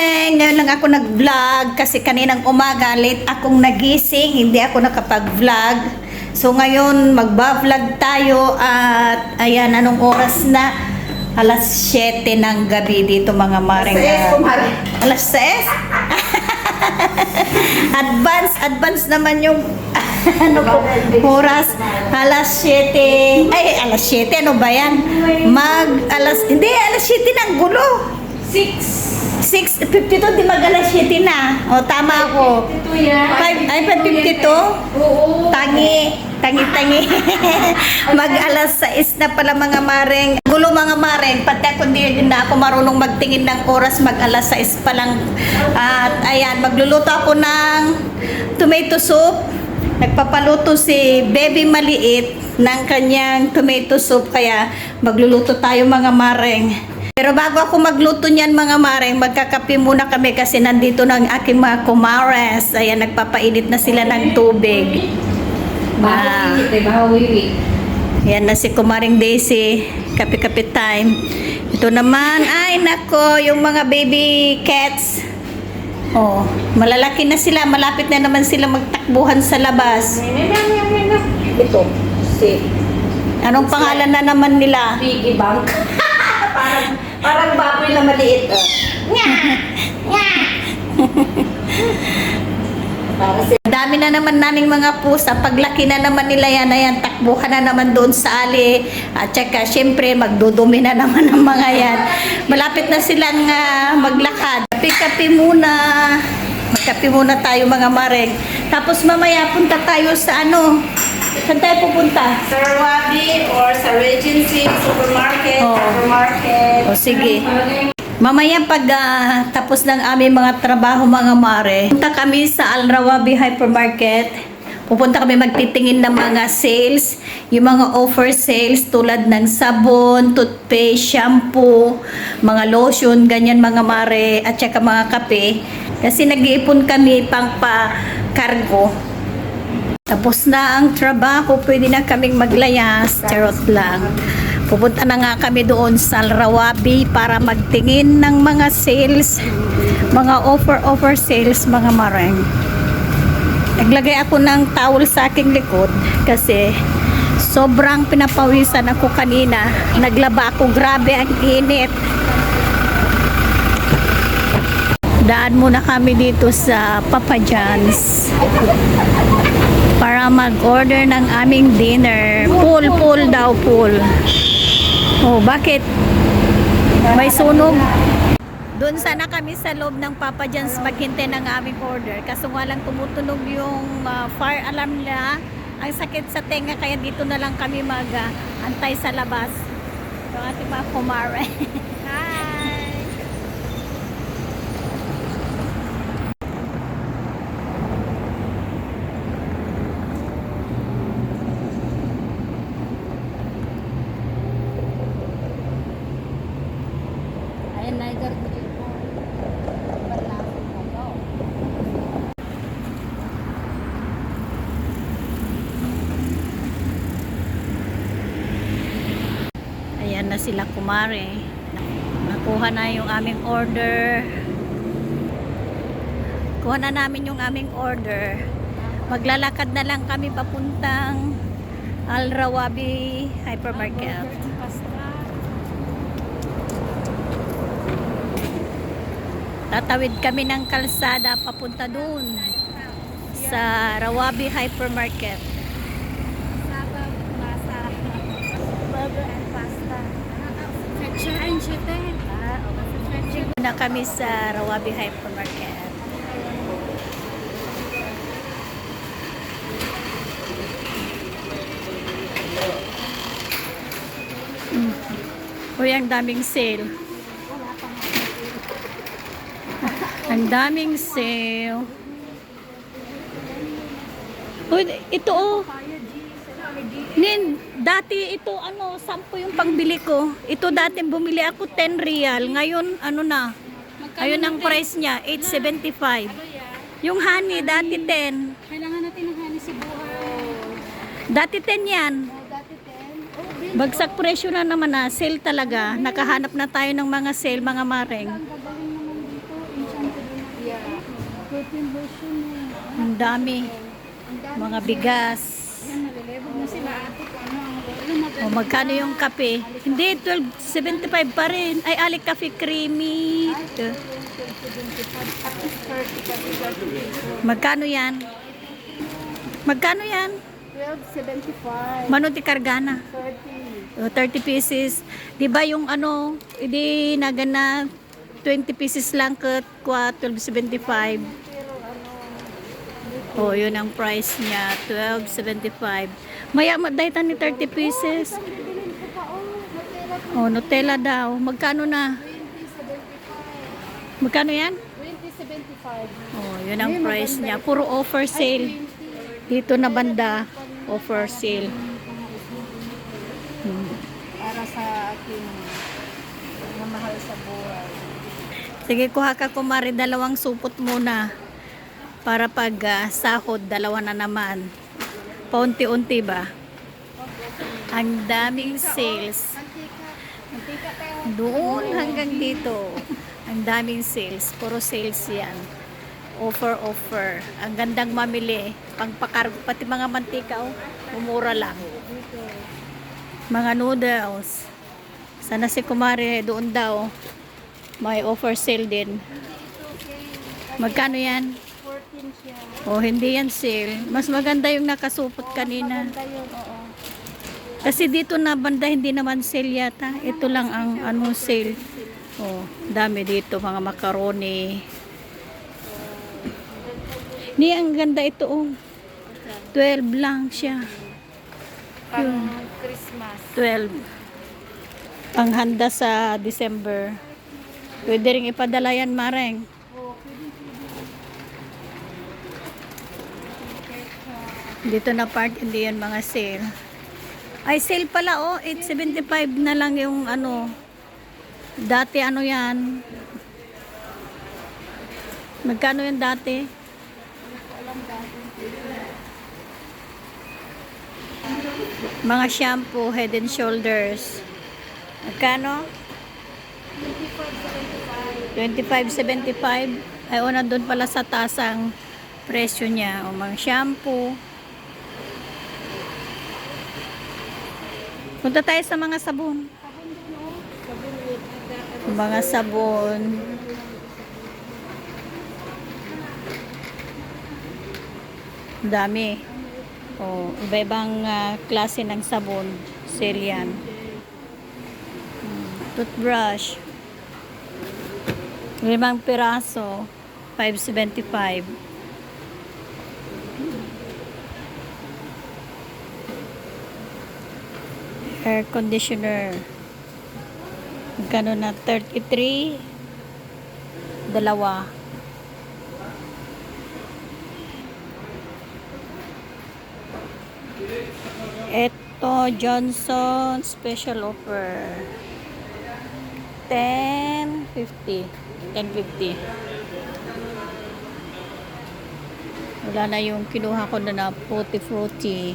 morning! Ngayon lang ako nag-vlog kasi kaninang umaga late akong nagising, hindi ako nakapag-vlog. So ngayon magba-vlog tayo at ayan, anong oras na? Alas 7 ng gabi dito mga maring. Alas 6? Advance naman yung ano po, oras. Alas 7. Ay, alas 7. Ano ba yan? Hindi, alas 7 ng gulo. 6:52, di mag alas 7 na. O, tama ako. 5:52? Oo. Tangi. Mag alas 6 na pala mga maring. Gulo mga maring, pati ako hindi na ako marunong magtingin ng oras, mag alas 6 pa lang. At ayan, magluluto ako ng tomato soup. Nagpapaluto si Baby Maliit ng kanyang tomato soup, kaya magluluto tayo mga maring. Pero bago ako magluto niyan mga maring, magkakape muna kami kasi nandito na ang aking mga kumares. Ayan, nagpapainit na sila ng tubig. Bahawiwi. Yan na si Kumaring Daisy, kape-kape time. Ito naman, ay nako, yung mga baby cats. Oh, malalaki na sila, malapit na naman sila magtakbuhan sa labas. Ito, si Anong pangalan na naman nila? Piggy Bank. parang baboy na maliit. Dami na naman naming mga pusa. Paglaki na naman nila yan, ayan, takbuhan na naman doon sa ali. At saka, syempre, magdudumi na naman ang mga yan. Malapit na silang maglakad. Kape-kape muna. Magkape muna tayo mga maring. Tapos mamaya punta tayo sa ano. Saan tayo pupunta? Sa Rawabi or sa Regency Supermarket. Oh. Supermarket. O sige. Mamaya pag tapos ng aming mga trabaho mga mare, punta kami sa Al Rawabi Hypermarket. Pupunta kami magtitingin ng mga sales, yung mga offer sales tulad ng sabon, toothpaste, shampoo, mga lotion, ganyan mga mare, at saka mga kape. Kasi nag-iipon kami pang pa-cargo. Tapos na ang trabaho, pwede na kaming maglayas, charot lang. Pupunta na nga kami doon sa Rawabi para magtingin ng mga sales, mga offer sales mga mareng. Naglagay ako ng towel sa aking likod kasi sobrang pinapawisan ako kanina. Naglaba ako, grabe ang init. Daan muna kami dito sa Papa John's para mag-order ng aming dinner. Pool daw. Oh, bakit? May sunog. Doon sana kami sa loob ng Papa John's maghintay ng aming order. Kaso nga lang tumutunog yung fire alarm nila. Ang sakit sa tenga, kaya dito na lang kami mag-antay sa labas. Yung ating mga kumare. Hi! Ayan na sila kumare. Nakuha na yung aming order. Kuha na namin yung aming order. Maglalakad na lang kami papuntang Al Rawabi Hypermarket. Tatawid kami ng kalsada papunta dun sa Rawabi Hypermarket. Na kami sa Rawabi Hypermarket. Uy, ang daming sale. Ang daming sale. Uy, ito oh. Dati ito 10 yung pangbili ko. Ito dati bumili ako 10 real. Ngayon na? Ayun ang price niya, 8.75. Yung honey dati 10. Kailangan natin ng honey si buhay. Dati 10 yan. Dati 10. Bagsak presyo na naman sale talaga. Nakahanap na tayo ng mga sale mga mareng. Ang gagawin naman dito. Enchanted na. Yeah. Protein version eh. Ang dami. Ang dami. Mga bigas. Yan, nalilibog na sila ate kung ano ang yung maganda. O magkano yung kape? Hindi, 12.75 pa rin. Ay, Alik Cafe Creamy. Ito. At least 30 kasi 30. Magkano yan? Magkano yan? 12.75. Manuti Kargana. 30. 30 pieces. Di ba yung ano, hindi nagana 20 pieces lang kat kwa 12.75. Pero ano, Oh, yun ang price niya, 12.75. Maya madaytan ni 30 pieces. bilhin ko pa oh. Nutella Oh, Nutella daw. Magkano na? 20.75. Magkano yan? 20.75. Oh, yun ang price niya. Puro offer sale. Dito na banda, offer sale. Para sa aking mamahal sa buhay. Sige, kuha ka kumari, dalawang supot muna. Para pag sahod, dalawa na naman. Paunti-unti ba? Ang daming sales. Mantika. Mantika tayo. Doon hanggang dito. Ang daming sales. Puro sales yan. Offer. Ang gandang mamili. Pangpakargo. Pati mga mantika, oh. Umura lang. Mga noodles. Sana si Kumare doon daw. May offer sale din. Magkano yan? 14 siya. Oh, hindi yan sale. Mas maganda yung nakasupot kanina. Maganda yun, oo. Kasi dito na banda hindi naman sale yata. Ito lang ang ano sale. Oh, dami dito mga macaroni. Ni ang ganda ito oh. 12 lang siya. Pang Christmas. 12. Panghanda sa December. Pwede rin ipadala yan, Mareng. Dito na part, hindi yan mga sale. Ay, sale pala, oh. 8.75 na lang yung ano. Dati ano yan. Magkano yung dati? Mga shampoo, Head and Shoulders. Magkano? 25.75. Ay, o, nandun pala sa tasang presyo niya. O, mga shampoo. Punta tayo sa mga sabon. Mga sabon. Dami. O, iba-ibang klase ng sabon. Sale yan. Toothbrush. 5 piraso. 5.75. Air conditioner. Magkano na? 33. Dalawa. Ito, Johnson special offer. 10.50. 10.50. Wala na yung kinuha ko na fruity.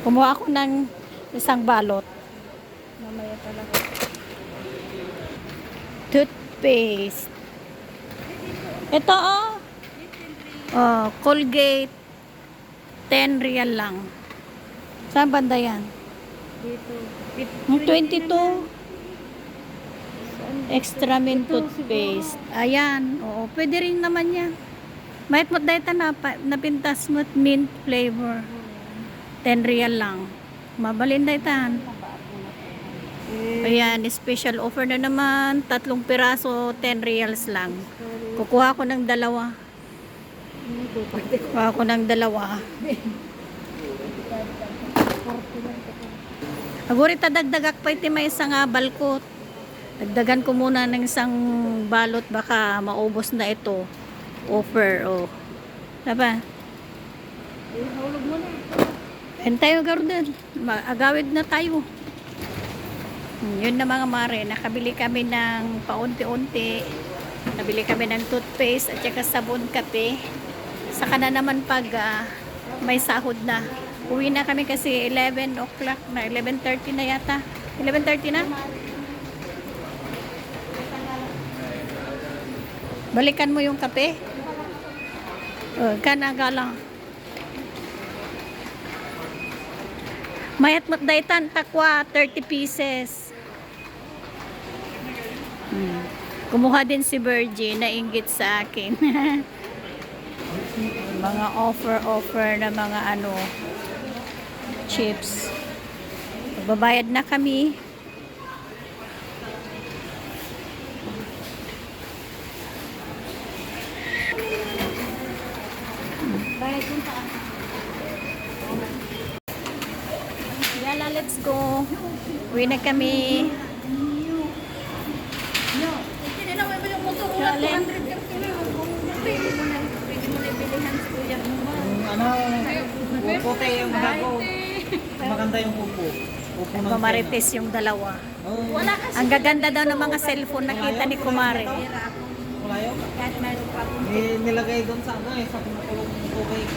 Kumuha ako ng isang balot. Mamaya talaga. Toothpaste. Ito oh. Oh, Colgate. 10 real lang. Saan banda yan? Dito. 22. Extra mint toothpaste. Ayan. Oo, pwede rin naman yan. Mahit mo dahil napintas mo mint flavor. 10 real lang. Mabalin dahil tan. Ayan, special offer na naman. 3 piraso, 10 reals lang. Kukuha ko ng dalawa. Kukuha ko ng dalawa. Agurita dagdagak pa iti may isang balkot. Dagdagan ko muna ng isang balot baka maubos na ito. Offer, oh. Diba? Hulog mo na. And tayo garden. Agawid na tayo. Yun na mga mare. Nakabili kami ng paunti-unti. Nabili kami ng toothpaste at saka sabon kape. Saka na naman pag may sahod na. Uwi na kami kasi 11 o'clock na. 11:30 na yata. 11:30 na? Balikan mo yung kape. Kanagalang. Mayat mat daytan takwa 30 pieces. Kumuha din si Virgie, nainggit sa akin. Mga offer na mga ano chips. Magbabayad na kami. Bayad yung taas. Yala, let's go. Uwi na kami. Hindi na may yung motor. Wala 200 ka kilo. Pwede mo na ibilihan sa kuya mo. Ano, upo tayo yung bago. Maganda yung upo. Upo ng Nagmamarites yung dalawa. Oh, Wala kasi. Ang gaganda daw ng mga cellphone nakita ni Kumare. wala yun. Kahit mayroon pa akong Nilagay doon sa ano eh, sa pinakulong ng tubig.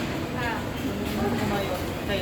Kumayo. Kay